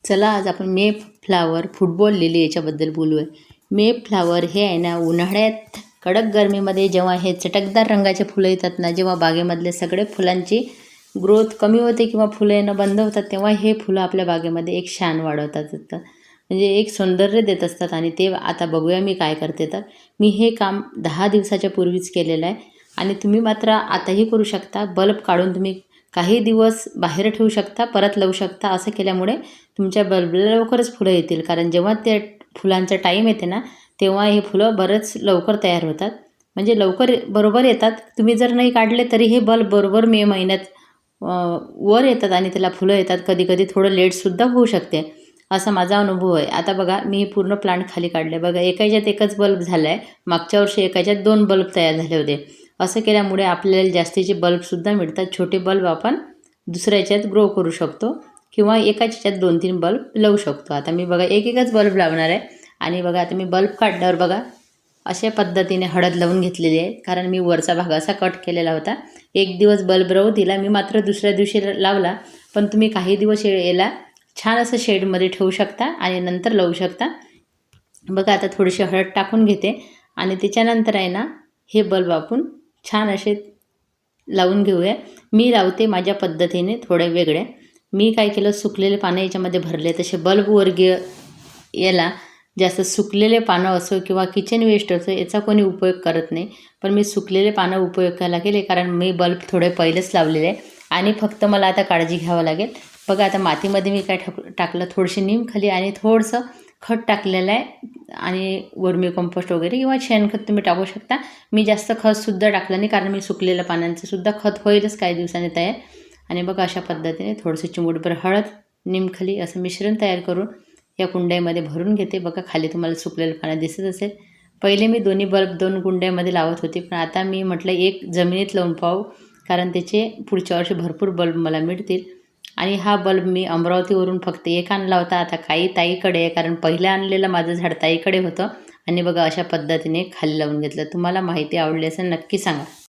चला आज आपण मे फ्लावर फुटबॉल लिली याच्याबद्दल बोलू आहे. मे फ्लावर हे आहे ना, उन्हाळ्यात कडक गरमीमध्ये जेव्हा हे चटकदार रंगाचे फुलं येतात ना, जेव्हा बागेमधले सगळे फुलांची ग्रोथ कमी होते किंवा फुलं येणं बंद होतात, तेव्हा हे फुलं आपल्या बागेमध्ये एक शान वाढवतात असतात, म्हणजे एक सौंदर्य देत असतात. आणि ते आता बघूया मी काय करते. तर मी हे काम 10 दिवसाच्या पूर्वीच केलेलं आहे आणि तुम्ही मात्र आताही करू शकता. बल्ब काढून तुम्ही काही दिवस बाहेर ठेवू शकता, परत लावू शकता. असं केल्यामुळे तुमच्या बल्बला लवकरच फुलं येतील, कारण जेव्हा ते फुलांचा टाईम येते ना, तेव्हा हे फुलं बरंच लवकर तयार होतात, म्हणजे लवकर बरोबर येतात. तुम्ही जर नाही काढले तरी हे बल्ब बरोबर मे महिन्यात वर येतात आणि त्याला फुलं येतात. कधी कधी थोडं लेटसुद्धा होऊ शकते, असा माझा अनुभव आहे. आता बघा, मी हे पूर्ण प्लांट खाली काढले. बघा, एकाच्यात एकच बल्ब झाला आहे. मागच्या वर्षी एकाच्यात 2 बल्ब तयार झाले होते. असं केल्यामुळे आपल्याला जास्तीचे बल्बसुद्धा मिळतात. छोटे बल्ब आपण दुसऱ्या याच्यात ग्रो करू शकतो किंवा एकाच याच्यात 2-3 बल्ब लावू शकतो. आता मी बघा एकच बल्ब लावणार आहे. आणि बघा, आता मी बल्ब काढल्यावर बघा अशा पद्धतीने हळद लावून घेतलेली आहे, कारण मी वरचा भाग असा कट केलेला होता. एक दिवस बल्ब राहू दिला, मी मात्र दुसऱ्या दिवशी लावला. पण तुम्ही काही दिवस याला छान असं शेडमध्ये ठेवू शकता आणि नंतर लावू शकता. बघा, आता थोडीशी हळद टाकून घेते आणि त्याच्यानंतर आहे ना, हे बल्ब आपण छान असे लावून घेऊया. मी लावते माझ्या पद्धतीने, थोडे वेगळे. मी काय केलं, सुकलेले पानं याच्यामध्ये भरले. तसे बल्ब वर्गीय याला जास्त सुकलेले पानं असो किंवा किचन वेस्ट असो, याचा कोणी उपयोग करत नाही. पण मी सुकलेले पानं उपयोगाला केले, कारण मी बल्ब थोडे पहिलेच लावलेले आहे आणि फक्त मला आता काळजी घ्यावं लागेल. बघा, आता मातीमध्ये मी काय टाकलं, थोडीशी नीमखली आणि थोडंसं खत टाकलेलं आहे आणि वर्मी कंपोस्ट वगैरे किंवा शेणखत तुम्ही टाकू शकता. मी जास्त खतसुद्धा टाकलं नाही, कारण मी सुकलेल्या पानांचं सुद्धा खत होईलच काही दिवसांनी तयार. आणि बघा, अशा पद्धतीने थोडंसं चिमूटभर हळद, निमखली असं मिश्रण तयार करून या कुंड्यामध्ये भरून घेते. बघा, खाली तुम्हाला सुकलेलं पानं दिसत असेल. पहिले मी दोन्ही बल्ब 2 कुंड्यामध्ये लावत होते, पण आता मी म्हटलं एक जमिनीत लावून पाहू, कारण त्याचे पुढच्या वर्षी भरपूर बल्ब मला मिळतील. आणि हा बल्ब मी अमरावतीवरून फक्त एक आणला होता. आता काही ताईकडे आहे, कारण पहिलं आणलेलं माझं झाड ताईकडे होतं. आणि बघा, अशा पद्धतीने खाली लावून घेतलं. तुम्हाला माहिती आवडली असेल नक्की सांगा.